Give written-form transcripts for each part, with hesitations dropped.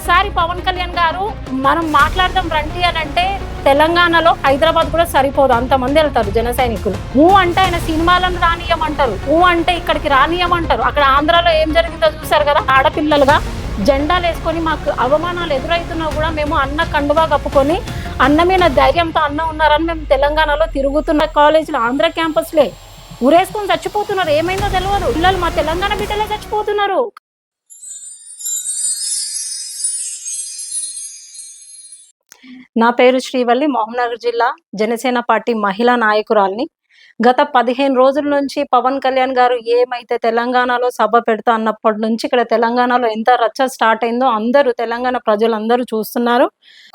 ఒక్కసారి పవన్ కళ్యాణ్ గారు మనం మాట్లాడదాం రండి అని అంటే తెలంగాణలో హైదరాబాద్ కూడా సరిపోదు, అంతమంది వెళ్తారు జన సైనికులు. అంటే ఆయన సినిమాలను రానియమంటారు, అంటే ఇక్కడికి రానియమంటారు. అక్కడ ఆంధ్రాలో ఏం జరిగిందో చూసారు కదా, ఆడపిల్లలుగా జెండాలు వేసుకొని మాకు అవమానాలు ఎదురవుతున్నా కూడా మేము అన్న కండువా కప్పుకొని అన్న మీద ధైర్యంతో అన్న ఉన్నారని మేము తెలంగాణలో తిరుగుతున్న కాలేజీలో ఆంధ్ర క్యాంపస్లే ఊరేసుకొని చచ్చిపోతున్నారు. ఏమైందో తెలియదు, పిల్లలు మా తెలంగాణ బిడ్డలే చచ్చిపోతున్నారు. నా పేరు శ్రీవల్లి, మహబూబ్నగర్ జిల్లా జనసేన పార్టీ మహిళా నాయకురాల్ని. గత 15 రోజుల నుంచి పవన్ కళ్యాణ్ గారు ఏమైతే తెలంగాణలో సభ పెడతా అన్నప్పటి నుంచి ఇక్కడ తెలంగాణలో ఎంత రచ్చ స్టార్ట్ అయిందో అందరూ తెలంగాణ ప్రజలందరూ చూస్తున్నారు.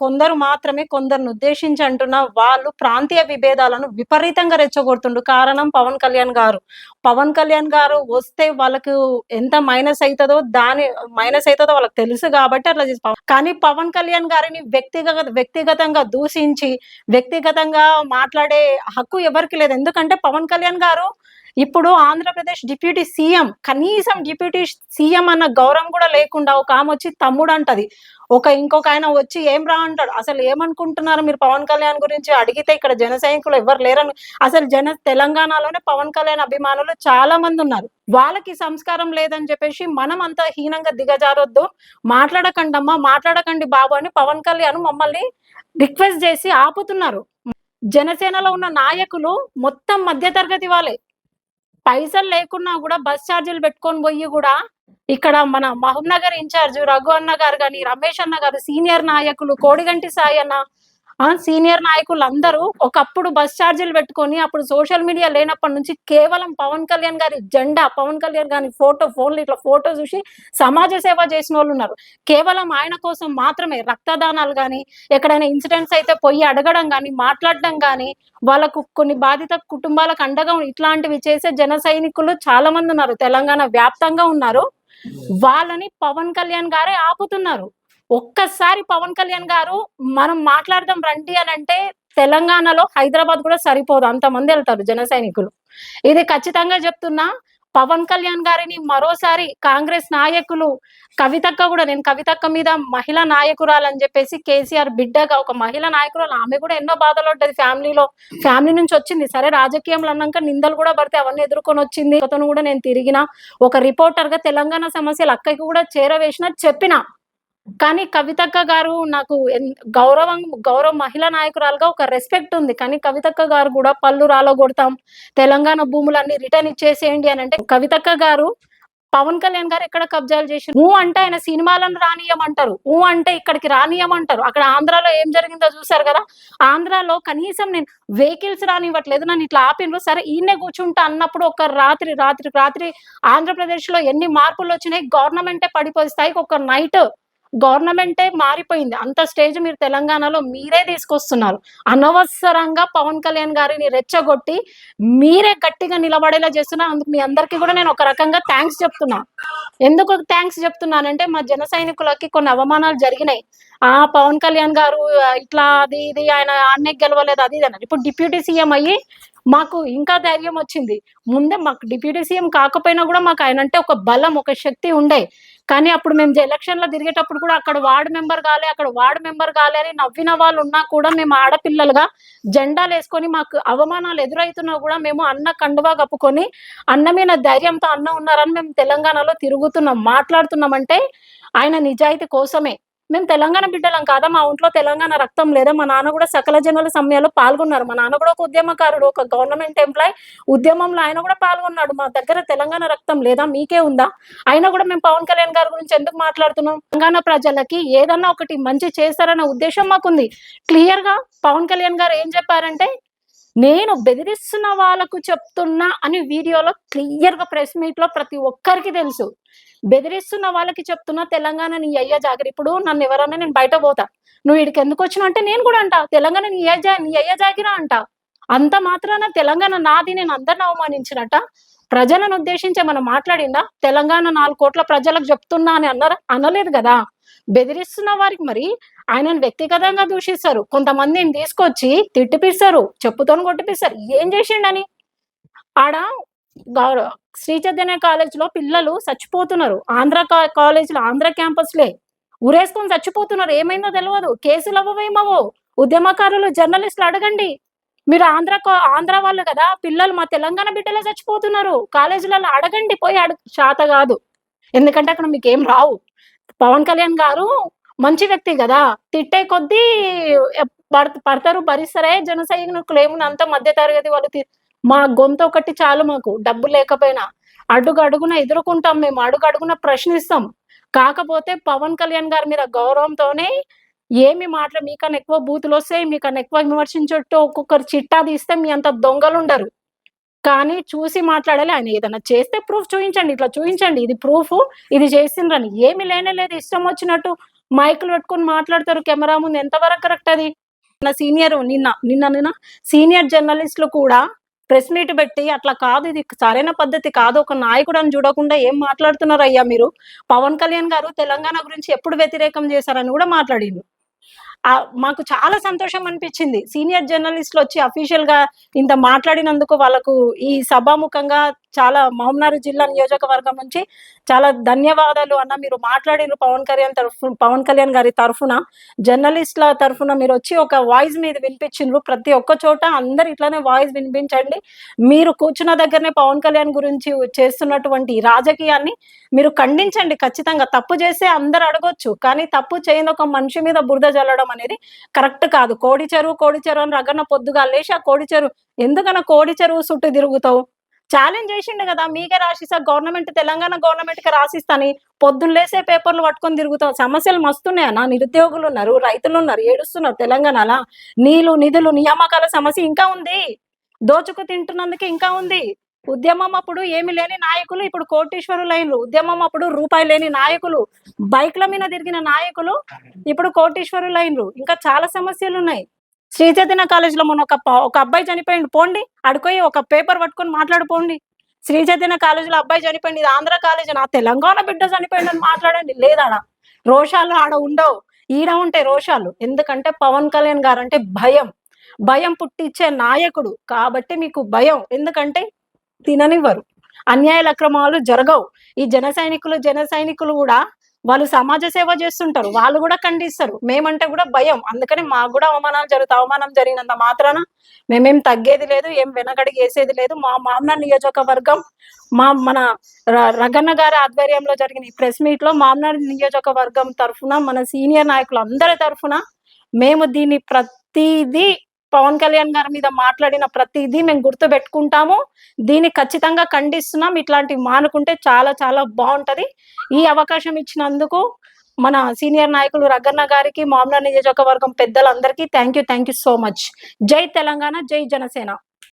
కొందరు మాత్రమే కొందరిని ఉద్దేశించి అంటున్న వాళ్ళు ప్రాంతీయ విభేదాలను విపరీతంగా రెచ్చగొడుతుండ్రు. కారణం పవన్ కళ్యాణ్ గారు. పవన్ కళ్యాణ్ గారు వస్తే వాళ్ళకు ఎంత మైనస్ అవుతుందో వాళ్ళకి తెలుసు కాబట్టి అట్లా చేసి, కానీ పవన్ కళ్యాణ్ గారిని వ్యక్తిగతంగా దూషించి వ్యక్తిగతంగా మాట్లాడే హక్కు ఎవరికి లేదు. ఎందుకంటే పవన్ కళ్యాణ్ గారు ఇప్పుడు ఆంధ్రప్రదేశ్ డిప్యూటీ సీఎం, కనీసం డిప్యూటీ సీఎం అన్న గౌరవం కూడా లేకుండా ఒక ఆమె వచ్చి తమ్ముడు అంటది, ఇంకొక ఆయన వచ్చి ఏం రా అంటాడు. అసలు ఏమనుకుంటున్నారు మీరు పవన్ కళ్యాణ్ గురించి అడిగితే ఇక్కడ జన సైనికులు ఎవరు లేరని. అసలు తెలంగాణలోనే పవన్ కళ్యాణ్ అభిమానులు చాలా మంది ఉన్నారు. వాళ్ళకి సంస్కారం లేదని చెప్పేసి మనం అంత హీనంగా దిగజారొద్దు, మాట్లాడకండి బాబు అని పవన్ కళ్యాణ్ మమ్మల్ని రిక్వెస్ట్ చేసి ఆపుతున్నారు. జనసేనలో ఉన్న నాయకులు మొత్తం మధ్యతరగతి వాళ్ళే, పైసలు లేకున్నా కూడా బస్ ఛార్జీలు పెట్టుకొని పోయి కూడా ఇక్కడ మన మహబూబ్నగర్ ఇన్ఛార్జ్ రఘు అన్న గారు కానీ, రమేష్ అన్న గారు, సీనియర్ నాయకులు, కోడిగంటి సాయి అన్న, సీనియర్ నాయకులు అందరూ ఒకప్పుడు బస్ ఛార్జీలు పెట్టుకొని అప్పుడు సోషల్ మీడియా లేనప్పటి నుంచి కేవలం పవన్ కళ్యాణ్ గారి జెండా, పవన్ కళ్యాణ్ గారి ఫోన్లు ఇట్లా ఫోటో చూసి సమాజ సేవ చేసిన వాళ్ళు ఉన్నారు. కేవలం ఆయన కోసం మాత్రమే రక్తదానాలు కానీ, ఎక్కడైనా ఇన్సిడెంట్స్ అయితే పోయి అడగడం కానీ, మాట్లాడడం కానీ, వాళ్ళకు కొన్ని బాధిత కుటుంబాలకు అండగా ఇట్లాంటివి చేసే జన సైనికులు చాలా మంది ఉన్నారు, తెలంగాణ వ్యాప్తంగా ఉన్నారు. వాళ్ళని పవన్ కళ్యాణ్ గారే ఆపుతున్నారు. ఒక్కసారి పవన్ కళ్యాణ్ గారు మనం మాట్లాడదాం రండి అని అంటే తెలంగాణలో హైదరాబాద్ కూడా సరిపోదు, అంతమంది వెళ్తారు జన సైనికులు. ఇది ఖచ్చితంగా చెప్తున్నా. పవన్ కళ్యాణ్ గారిని మరోసారి కాంగ్రెస్ నాయకులు కవితక్క కూడా, నేను కవితక్క మీద మహిళా నాయకురాలు అని చెప్పేసి కేసీఆర్ బిడ్డగా ఒక మహిళా నాయకురాలు, ఆమె కూడా ఎన్నో బాధలు ఉంటుంది. ఫ్యామిలీ నుంచి వచ్చింది. సరే రాజకీయంలో అన్నాక నిందలు కూడా పడితే అవన్నీ ఎదుర్కొని వచ్చింది. అతను కూడా నేను తిరిగిన ఒక రిపోర్టర్ గా తెలంగాణ సమస్యలు అక్కకి కూడా చేరవేసిన చెప్పిన. కానీ కవితక్క గారు నాకు గౌరవ మహిళా నాయకురాలుగా ఒక రెస్పెక్ట్ ఉంది. కానీ కవితక్క గారు కూడా పళ్ళు రాలగొడతాం, తెలంగాణ భూములన్నీ రిటర్న్ ఇచ్చేసేయండి అని అంటే, కవితక్క గారు పవన్ కళ్యాణ్ గారు ఎక్కడ కబ్జాలు చేసి అంటే ఆయన సినిమాలను రానియమంటారు, అంటే ఇక్కడికి రానియమంటారు. అక్కడ ఆంధ్రాలో ఏం జరిగిందో చూసారు కదా, ఆంధ్రాలో కనీసం నేను వెహికల్స్ రానివ్వట్లేదు, నన్ను ఇట్లా ఆపిండ్రు. సరే ఈయనే కూర్చుంటా అన్నప్పుడు ఒక రాత్రి ఆంధ్రప్రదేశ్ లో ఎన్ని మార్పులు వచ్చినాయి, గవర్నమెంటే పడిపోయే స్థాయికి ఒక నైట్ గవర్నమెంటే మారిపోయింది. అంత స్టేజ్ మీరు తెలంగాణలో మీరే తీసుకొస్తున్నారు. అనవసరంగా పవన్ కళ్యాణ్ గారిని రెచ్చగొట్టి మీరే గట్టిగా నిలబడేలా చేస్తున్నారు. అందుకు మీ అందరికీ కూడా నేను ఒక రకంగా థ్యాంక్స్ చెప్తున్నా. ఎందుకు థ్యాంక్స్ చెప్తున్నానంటే మా జన సైనికులకి కొన్ని అవమానాలు జరిగినాయి. పవన్ కళ్యాణ్ గారు ఇట్లా అది ఇది ఆయన అన్నే గెలవలేదు అది ఇది అన్నారు. ఇప్పుడు డిప్యూటీ సీఎం అయ్యి మాకు ఇంకా ధైర్యం వచ్చింది. ముందే మాకు డిప్యూటీ సీఎం కాకపోయినా కూడా మాకు ఆయన అంటే ఒక బలం, ఒక శక్తి ఉండే. కానీ అప్పుడు మేము ఎలక్షన్ లో తిరిగేటప్పుడు కూడా అక్కడ వార్డు మెంబర్ కాలే అని నవ్విన వాళ్ళు ఉన్నా కూడా మేము ఆడపిల్లలుగా జెండాలు వేసుకొని మాకు అవమానాలు ఎదురవుతున్నా కూడా మేము అన్న కండువా కప్పుకొని అన్న మీద ధైర్యంతో అన్న ఉన్నారని మేము తెలంగాణలో తిరుగుతున్నాం, మాట్లాడుతున్నామంటే ఆయన నిజాయితీ కోసమే. మేము తెలంగాణ బిడ్డలం కాదా, మా ఒంట్లో తెలంగాణ రక్తం లేదా? మా నాన్న కూడా సకల జనుల సమ్మెలో పాల్గొన్నారు. మా నాన్న కూడా ఒక ఉద్యమకారుడు, ఒక గవర్నమెంట్ ఎంప్లాయ్, ఉద్యమంలో ఆయన కూడా పాల్గొన్నాడు. మా దగ్గర తెలంగాణ రక్తం లేదా? మీకే ఉందా? అయినా కూడా మేము పవన్ కళ్యాణ్ గారి గురించి ఎందుకు మాట్లాడుతున్నాం? తెలంగాణ ప్రజలకి ఏదన్నా ఒకటి మంచి చేస్తారన్న ఉద్దేశం మాకుంది. క్లియర్ గా పవన్ కళ్యాణ్ గారు ఏం చెప్పారంటే, నేను బెదిరిస్తున్న వాళ్ళకు చెప్తున్నా అని వీడియోలో క్లియర్ గా ప్రెస్ మీట్ లో ప్రతి ఒక్కరికి తెలుసు. బెదిరిస్తున్న వాళ్ళకి చెప్తున్నా తెలంగాణ నీ అయ్య జాగిరి. ఇప్పుడు నన్ను ఎవరన్నా నేను బయట పోతా, నువ్వు ఇక్కడికి ఎందుకు వచ్చినావు అంటే నేను కూడా అంటా తెలంగాణ నీ అయ్య జాగిరా అంట. అంత మాత్రాన తెలంగాణ నాది, నేను అందరిని అవమానించినట్ట? ప్రజలను ఉద్దేశించి మనం మాట్లాడిందా? తెలంగాణ 4 కోట్ల ప్రజలకు చెప్తున్నా అని అనలేదు కదా. బెదిరిస్తున్న వారికి మరి ఆయనను వ్యక్తిగతంగా దూషిస్తారు, కొంతమందిని తీసుకొచ్చి తిట్టిపిస్తారు, చెప్పుతో కొట్టిపిస్తారు. ఏం చేసిండని? ఆడ శ్రీ చైతన్య కాలేజ్ లో పిల్లలు చచ్చిపోతున్నారు. ఆంధ్ర కాలేజ్ లో ఆంధ్ర క్యాంపస్లే ఉరేసుకొని చచ్చిపోతున్నారు. ఏమైందో తెలవదు. కేసులు అవ్వవేమవో. ఉద్యమకారులు, జర్నలిస్టులు అడగండి. మీరు ఆంధ్ర వాళ్ళు గదా! పిల్లలు మా తెలంగాణ బిడ్డలే చచ్చిపోతున్నారు. కాలేజీలలో అడగండి పోయి శాత గాదు. ఎందుకంటే అక్కడ మీకేం రావు. పవన్ కళ్యాణ్ గారు మంచి వ్యక్తి గదా! తిట్టే కొద్దీ పడతారు, భరిస్తారే జన సైనికులేముంది అంత మధ్య తరగతి వాళ్ళు మా గొంతొకటి చాలు మాకు. డబ్బు లేకపోయినా. అడుగడుగున ఎదుర్కొంటాం మేము. అడుగడుగున ప్రశ్నిస్తాం. కాకపోతే పవన్ కళ్యాణ్ గారి మీద గౌరవంతోనే ఏమి మీకన్నా ఎక్కువ బూతులొస్తాయి. మీకన్నా ఎక్కువ విమర్శించొట్టు ఒక్కొక్కరు చిట్టా తీస్తే మీ అంత దొంగలుండరు. కానీ చూసి మాట్లాడాలి. ఆయన ఏదన్నా చేస్తే ప్రూఫ్ చూయించండి. ఇట్లా చూయించండి. ఇది ప్రూఫు. ఇది చేసిండ్రని. ఏమి లేనే లేదు. ఇష్టం వచ్చినట్టు మైకులు పెట్టుకొని మాట్లాడతారు కెమెరా ముందు. ఎంతవరకు కరెక్ట్ అది? నా సీనియర్ నిన్న సీనియర్ జర్నలిస్టులు కూడా ప్రెస్ మీట్ పెట్టి అట్లా కాదు, ఇది సరైన పద్ధతి కాదు. ఒక నాయకుడని చూడకుండా ఏం మాట్లాడుతున్నారయ్యా మీరు? పవన్ కళ్యాణ్ గారు తెలంగాణ గురించి ఎప్పుడు వ్యతిరేకం చేశారని కూడా మాట్లాడిండు. మాకు చాలా సంతోషం అనిపించింది. సీనియర్ జర్నలిస్టులొచ్చి అఫీషియల్‌గా ఇంత మాట్లాడినందుకు వాళ్ళకు ఈ సభాముఖంగా చాలా మహబూబ్‌నగర్ జిల్లా నియోజకవర్గం నుంచి చాలా ధన్యవాదాలు అన్న. మీరు మాట్లాడిర్రు పవన్ కళ్యాణ్ గారి తరఫున, జర్నలిస్ట్‌ల తరఫున మీరొచ్చి ఒక వాయిస్ మీద వినిపించిండ్రు. ప్రతి ఒక్క చోట అందరూ ఇట్లనే వాయిస్ వినిపించండి. మీరు కూర్చున్న దగ్గరనే పవన్ కళ్యాణ్ గురించి చేస్తున్నటువంటి రాజకీయాన్ని మీరు ఖండించండి ఖచ్చితంగా. తప్పు చేస్తే అందరూ అడగొచ్చు. కానీ తప్పు చేయని ఒక మనిషి మీద బురద జల్లడం అనేది కరెక్ట్ కాదు. కోడి చెరువు అని రగన్న పొద్దుగాల లేసి ఆ కోడి చెరువు ఎందుకన్నా కోడి చెరువు చుట్టూ తిరుగుతావు? ఛాలెంజ్ చేసిండు కదా! మీకే రాసిస్తా, తెలంగాణ గవర్నమెంట్‌కి రాసిస్తని పొద్దున్న లేసే పేపర్‌లు పట్టుకొని తిరుగుతావు. సమస్యలు మస్తున్నాయన్న. నిరుద్యోగులున్నారు, రైతులున్నారు, ఏడుస్తున్నారు తెలంగాణల. నీళ్లు, నిధులు, నియామకాల సమస్య ఇంకా ఉంది. దోచుకు తింటున్నందుకే ఇంకా ఉంది. ఉద్యమం అప్పుడు ఏమి లేని నాయకులు ఇప్పుడు కోటీశ్వరులైన్రు. ఉద్యమం అప్పుడు రూపాయి లేని నాయకులు, బైక్‌ల మీద తిరిగిన నాయకులు ఇప్పుడు కోటీశ్వరులైన్రు. ఇంకా చాలా సమస్యలున్నాయి. శ్రీ చైతన్య కాలేజ్‌లో మొన్న ఒక అబ్బాయి చనిపోయిండు. పోండి. ఆడికి ఒక పేపర్ పట్టుకొని మాట్లాడిపోండి. శ్రీ చైతన్య కాలేజ్‌లో అబ్బాయి చనిపోయిండు. ఇది ఆంధ్ర కాలేజ్. నా తెలంగాణ బిడ్డ చనిపోయిండని మాట్లాడండి. లేదాడ. రోషాలు ఆడ ఉండవు. ఈడ ఉంటాయి రోషాలు. ఎందుకంటే పవన్ కళ్యాణ్ గారంటే భయం. భయం పుట్టించే నాయకుడు. కాబట్టి మీకు భయం. ఎందుకంటే తిననివ్వరు. అన్యాయాలు, అక్రమాలు జరగవు. ఈ జన సైనికులు కూడా వాళ్ళు సమాజ సేవ చేస్తుంటారు. వాళ్ళు కూడా ఖండిస్తారు. మేమంటే కూడా భయం. అందుకని మాకు కూడా అవమానం జరిగినంత మాత్రాన మేమేం తగ్గేది లేదు. ఏం వెనకడుగేసేది లేదు. మా మామ్నార్ నియోజకవర్గం మన రగన్న గారి ఆధ్వర్యంలో జరిగిన ఈ ప్రెస్ మీట్‌లో మామ్నార్ నియోజకవర్గం తరఫున మన సీనియర్ నాయకులందరి తరఫున మేము దీన్ని ప్రతీదీ పవన్ కళ్యాణ్ గారి మీద మాట్లాడిన ప్రతిదీ మేము గుర్తుపెట్టుకుంటాము. దీన్ని ఖచ్చితంగా ఖండిస్తున్నాం. ఇట్లాంటివి మానుకుంటే చాలా చాలా బావుంటది. ఈ అవకాశం ఇచ్చినందుకు మన సీనియర్ నాయకులు రగన్న గారికి, మామ్నార్ నియోజకవర్గం పెద్దలందరికీ థాంక్ యూ సో మచ్. జై తెలంగాణ, జై జనసేన.